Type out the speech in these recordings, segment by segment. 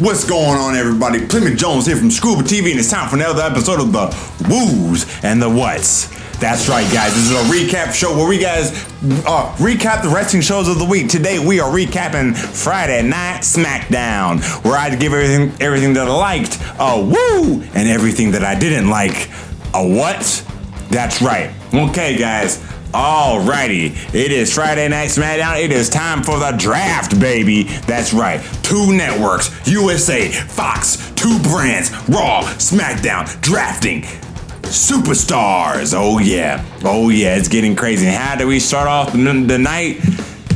What's going on, everybody? Plymouth Jones here from ScrewUp TV, and it's time for another episode of the Woos and the Whats. That's right, guys. This is a recap show where we guys recap the wrestling shows of the week. Today we are recapping Friday Night Smackdown, where I give everything that I liked a woo, and everything that I didn't like a what? That's right. Okay, guys. Alrighty, it is Friday Night Smackdown. It is time for the draft, baby. That's right. 2 networks, USA, Fox, 2 brands, Raw, SmackDown, drafting superstars. Oh yeah, it's getting crazy. And how do we start off the night?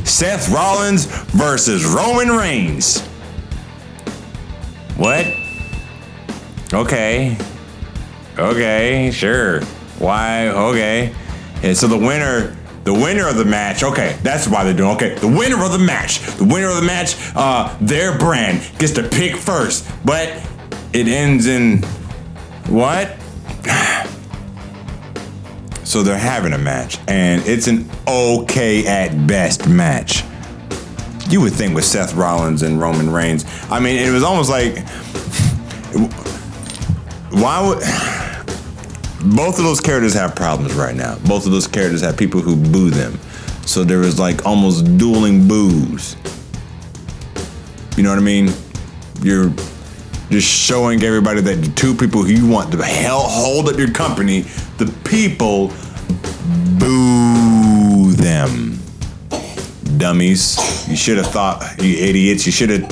Seth Rollins versus Roman Reigns. What? Okay, sure. Why? Okay. And so the winner of the match, okay, that's why they're doing, okay, the winner of the match, their brand gets to pick first, but it ends in, what? So they're having a match, and it's an okay at best match. You would think with Seth Rollins and Roman Reigns, I mean, it was almost like, why would... Both of those characters have problems right now. Both of those characters have people who boo them. So there was like almost dueling boos. You know what I mean? You're just showing everybody that the 2 people who you want to hold up your company, the people boo them. Dummies. You should have thought, you idiots. You should have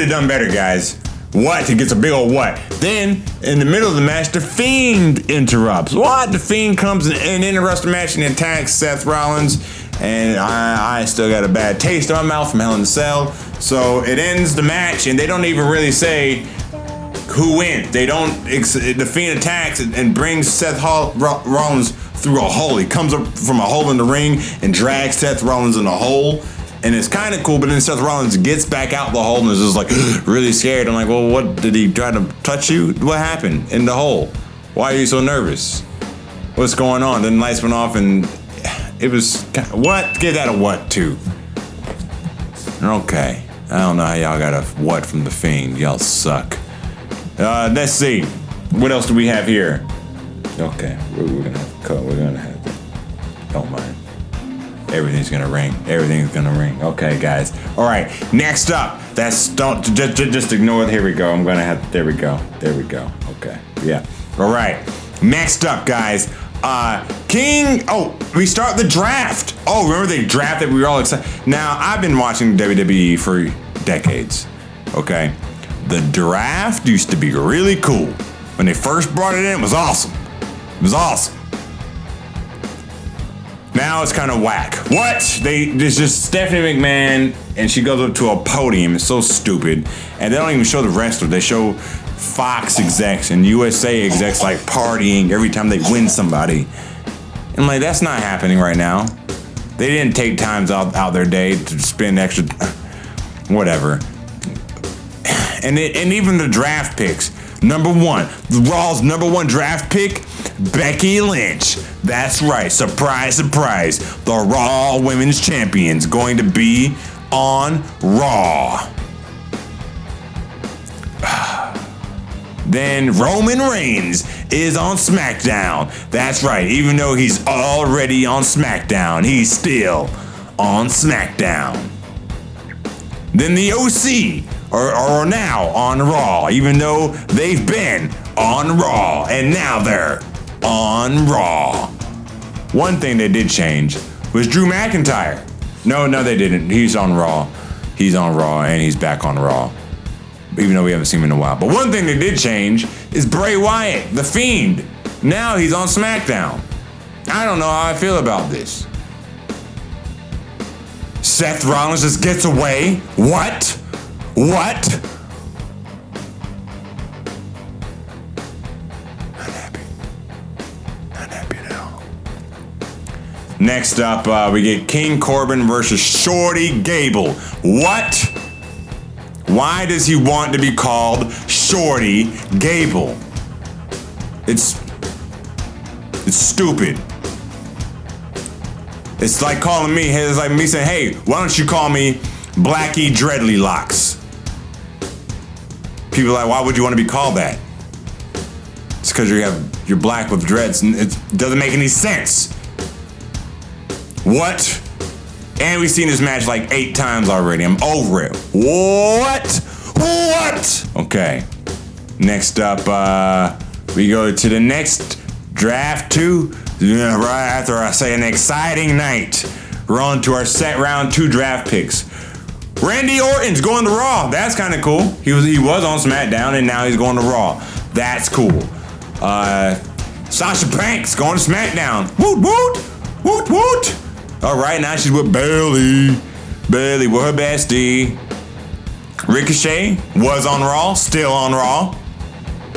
done better, guys. What? It gets a big old what? Then, in the middle of the match, The Fiend interrupts. What? The Fiend comes and interrupts the match and attacks Seth Rollins. And I still got a bad taste in my mouth from Hell in a Cell. So it ends the match, and they don't even really say who wins. They don't. The Fiend attacks and brings Seth Rollins through a hole. He comes up from a hole in the ring and drags Seth Rollins in a hole. And it's kind of cool, but then Seth Rollins gets back out the hole and is just like really scared. I'm like, well, what, did he try to touch you? What happened in the hole? Why are you so nervous? What's going on? Then the lights went off and it was, what? Give that a what too. Okay. I don't know how y'all got a what from The Fiend. Y'all suck. Let's see. What else do we have here? Okay. We're going to have to cut. We're going to have to. Don't mind. Everything's gonna ring. Okay, guys. All right. Next up. Just ignore it. Here we go. There we go. Okay. Yeah. All right. Next up, guys. We start the draft. Oh, remember the draft that we were all excited? Now, I've been watching WWE for decades. Okay. The draft used to be really cool. When they first brought it in, it was awesome. Now it's kind of whack. What? There's just Stephanie McMahon, and she goes up to a podium. It's so stupid. And they don't even show the wrestler. They show Fox execs and USA execs like partying every time they win somebody. And like, that's not happening right now. They didn't take times out their day to spend extra, whatever. And even the draft picks. Number 1, Raw's number 1 draft pick, Becky Lynch. That's right, surprise, surprise. The Raw Women's Champion's going to be on Raw. Then Roman Reigns is on SmackDown. That's right, even though he's already on SmackDown, he's still on SmackDown. Then the OC are now on Raw, even though they've been on Raw, and now they're on Raw. One thing they did change was Drew McIntyre. No, they didn't. He's on Raw. He's on Raw, and he's back on Raw, even though we haven't seen him in a while. But one thing they did change is Bray Wyatt, The Fiend. Now he's on SmackDown. I don't know how I feel about this. Seth Rollins just gets away? What? Not happy at all. Next up, we get King Corbin versus Shorty Gable. What? Why does he want to be called Shorty Gable? It's stupid. It's like calling me, it's like me saying, hey, why don't you call me Blackie Dreadly Locks? People are like, why would you want to be called that? It's because you're black with dreads, and it doesn't make any sense. What? And we've seen this match like 8 times already. I'm over it. What? Okay. Next up, we go to the next draft 2. Right after I say an exciting night, we're on to our set round 2 draft picks. Randy Orton's going to Raw. That's kind of cool. He was on SmackDown, and now he's going to Raw. That's cool. Sasha Banks going to SmackDown. Woot woot, woot woot. All right, now she's with Bayley. Bayley with her bestie. Ricochet was on Raw, still on Raw.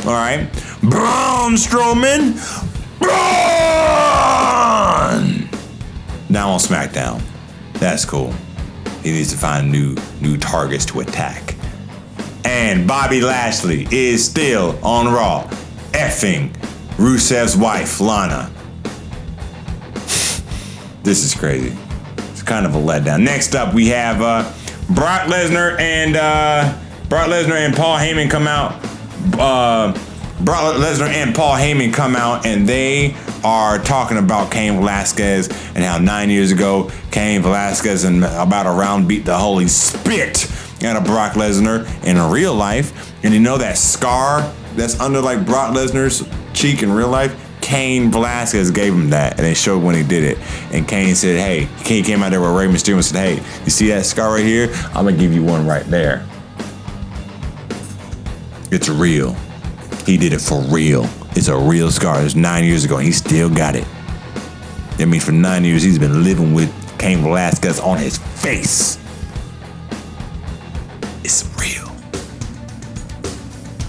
All right, Braun Strowman. Braun! Now on SmackDown. That's cool. He needs to find new targets to attack. And Bobby Lashley is still on Raw, effing Rusev's wife, Lana. This is crazy. It's kind of a letdown. Next up, we have Brock Lesnar and Paul Heyman come out. Brock Lesnar and Paul Heyman come out, and they are talking about Cain Velasquez and how 9 years ago, Cain Velasquez and about a round beat the holy spit out of Brock Lesnar in real life. And you know that scar that's under like Brock Lesnar's cheek in real life? Cain Velasquez gave him that, and they showed when he did it. And Cain said, hey, Cain came out there with Rey Mysterio and said, hey, you see that scar right here? I'm going to give you one right there. It's real. He did it for real. It's a real scar. It was 9 years ago, and he still got it. That means for 9 years, he's been living with Cain Velasquez on his face. It's real.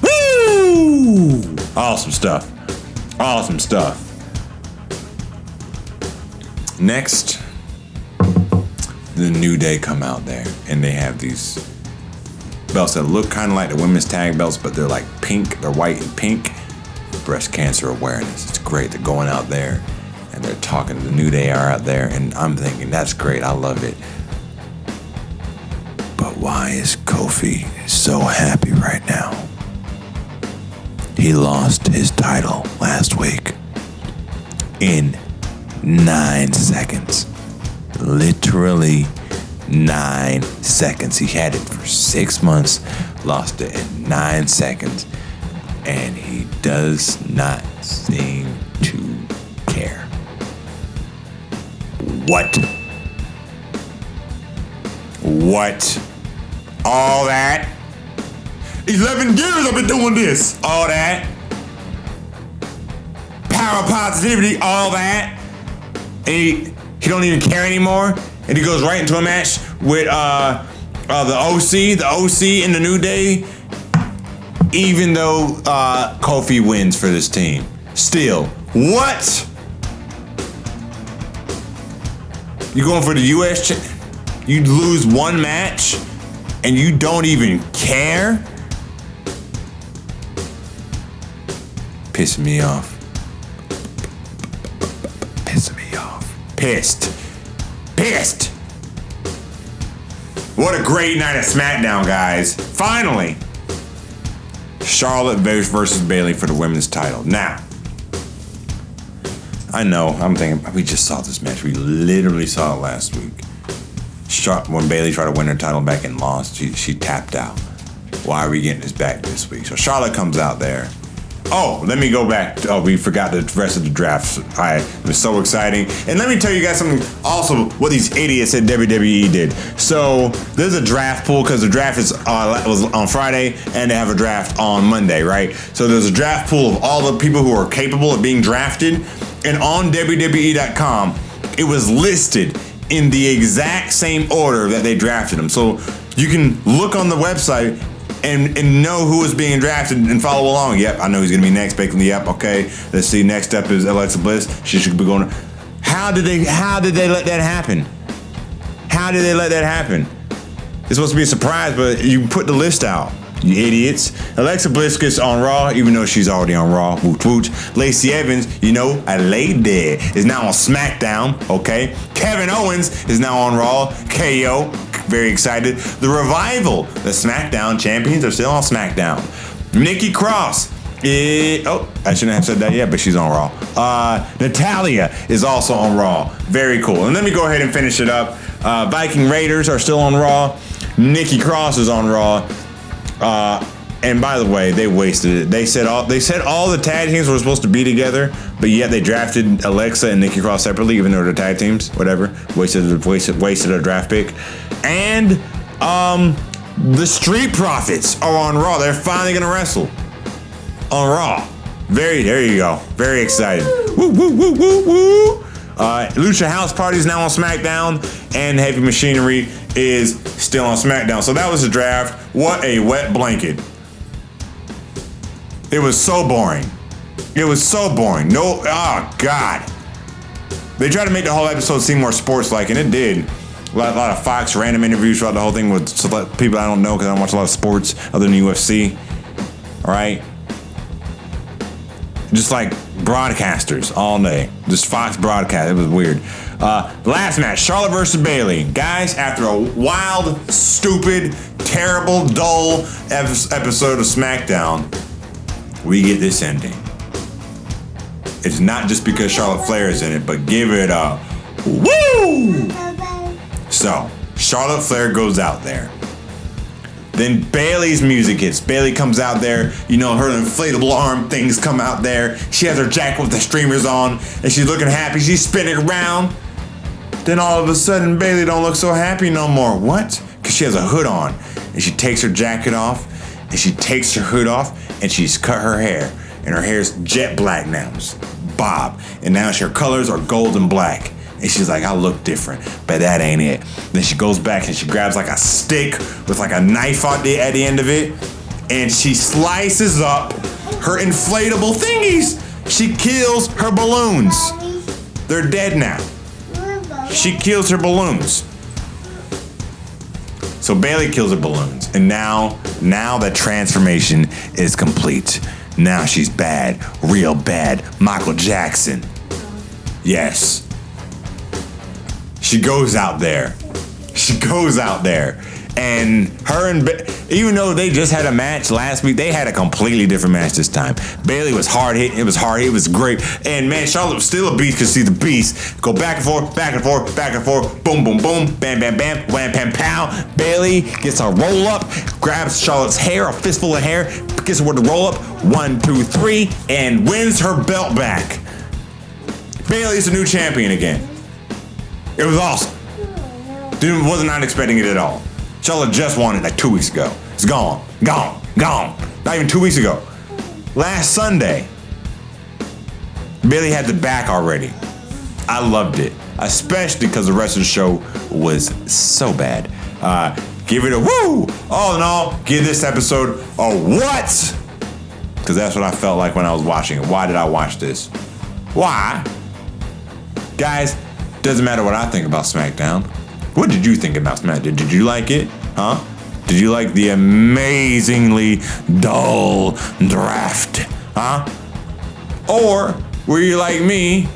Woo! Awesome stuff. Awesome stuff. Next, the New Day come out there, and they have these belts that look kind of like the women's tag belts, but they're like pink. They're white and pink. Breast cancer awareness. It's great. They're going out there, and they're talking. The New Day are out there, and I'm thinking, that's great. I love it. But why is Kofi so happy right now? He lost his title last week in 9 seconds. Literally 9 seconds. He had it for 6 months, lost it in 9 seconds, and he does not seem to care. What? All that? 11 years I've been doing this. All that. Power positivity, all that. And he don't even care anymore. And he goes right into a match with the OC in the New Day. Even though Kofi wins for this team. Still. What? You going for the US? You lose one match and you don't even care? Pissing me off. Pissing me off. Pissed. What a great night at SmackDown, guys. Finally. Charlotte versus Bayley for the women's title. Now, I know, I'm thinking, we just saw this match. We literally saw it last week. When Bayley tried to win her title back and lost, she tapped out. Why are we getting this back this week? So Charlotte comes out there. Oh, let me go back. Oh, we forgot the rest of the draft. It was so exciting. And let me tell you guys something also what these idiots at WWE did. So there's a draft pool because the draft was on Friday and they have a draft on Monday, right? So there's a draft pool of all the people who are capable of being drafted. And on WWE.com, it was listed in the exact same order that they drafted them. So you can look on the website and know who is being drafted and follow along. Yep, I know he's going to be next. Basically, yep, okay. Let's see. Next up is Alexa Bliss. She should be going. How did they let that happen? How did they let that happen? It's supposed to be a surprise, but you put the list out. You idiots. Alexa Bliss gets on Raw, even though she's already on Raw. Woot woot. Lacey Evans, a lady, is now on SmackDown, okay? Kevin Owens is now on Raw. KO. Very excited. The Revival, the SmackDown champions, are still on SmackDown. Nikki Cross. I shouldn't have said that yet, but she's on Raw. Natalia is also on Raw. Very cool. And let me go ahead and finish it up. Viking Raiders are still on Raw. Nikki Cross is on Raw. And by the way, they wasted it. They said all the tag teams were supposed to be together, but yet they drafted Alexa and Nikki Cross separately, even though they're tag teams. Whatever. Wasted a draft pick. And the Street Profits are on Raw. They're finally gonna wrestle on Raw. There you go. Very excited. Woo, woo, woo, woo, woo. Lucha House Party is now on SmackDown, and Heavy Machinery is still on SmackDown. So that was the draft. What a wet blanket. It was so boring. It was so boring. No, oh God. They tried to make the whole episode seem more sports-like, and it did. A lot of Fox random interviews throughout the whole thing with people I don't know because I don't watch a lot of sports other than UFC. All right. Just like broadcasters all day. Just Fox broadcast. It was weird. Last match, Charlotte versus Bayley. Guys, after a wild, stupid, terrible, dull episode of SmackDown, we get this ending. It's not just because Charlotte Flair is in it, but give it a woo! So, Charlotte Flair goes out there. Then Bayley's music hits. Bayley comes out there. You know, her inflatable arm things come out there. She has her jacket with the streamers on, and she's looking happy. She's spinning around. Then all of a sudden, Bayley don't look so happy no more. What? Because she has a hood on. And she takes her jacket off, and she takes her hood off, and she's cut her hair. And her hair's jet black now. It's bob. And now her colors are gold and black. And she's like, I look different, but that ain't it. Then she goes back and she grabs like a stick with like a knife at the end of it, and she slices up her inflatable thingies. She kills her balloons. They're dead now. She kills her balloons. So Bayley kills her balloons, and now the transformation is complete. Now she's bad, real bad. Michael Jackson. Yes. She goes out there. And her and even though they just had a match last week, they had a completely different match this time. Bayley was hard hit. It was hard hit. It was great. And man, Charlotte was still a beast because she's the beast. Go back and forth, back and forth, back and forth. Boom, boom, boom. Bam, bam, bam. Wham, pam, pow. Bayley gets a roll up, grabs Charlotte's hair, a fistful of hair, gets her with the roll up. 1, 2, 3, and wins her belt back. Bayley's the new champion again. It was awesome. Dude, was not expecting it at all. Charlotte just won it like 2 weeks ago. It's gone. Not even 2 weeks ago. Last Sunday, Bayley had the back already. I loved it, especially because the rest of the show was so bad. Give it a woo. All in all, give this episode a what? Because that's what I felt like when I was watching it. Why did I watch this? Why? Guys, doesn't matter what I think about SmackDown. What did you think about SmackDown? Did you like it? Huh? Did you like the amazingly dull draft? Huh? Or were you like me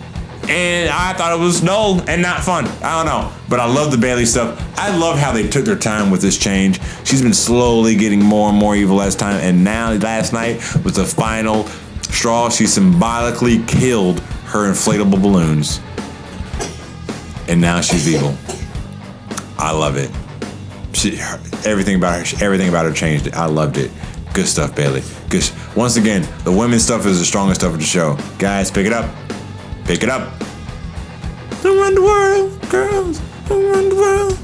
and I thought it was dull and not fun? I don't know. But I love the Bayley stuff. I love how they took their time with this change. She's been slowly getting more and more evil as time. And now last night was the final straw. She symbolically killed her inflatable balloons. And now she's evil. I love it. Everything about her changed. I loved it. Good stuff, Bayley. Good. Once again, the women's stuff is the strongest stuff of the show. Guys, pick it up. Pick it up. Around the world, girls. Around the world.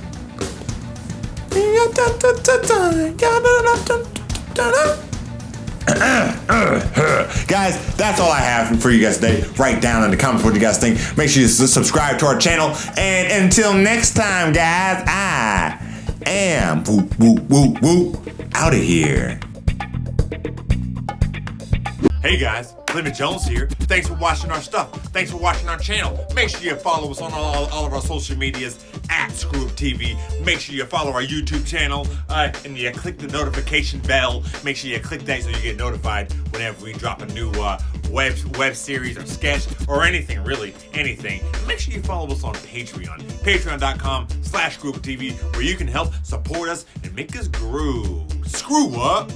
Guys, that's all I have for you guys today. Write down in the comments what you guys think. Make sure you subscribe to our channel. And until next time, guys, I am out of here. Hey guys, Limit Jones here. Thanks for watching our stuff. Thanks for watching our channel. Make sure you follow us on all of our social medias. at ScrewUp TV. Make sure you follow our YouTube channel and you click the notification bell. Make sure you click that so you get notified whenever we drop a new web series or sketch or anything, really, anything. And make sure you follow us on Patreon. Patreon.com/ScrewUp TV, where you can help support us and make us grow. Screw up!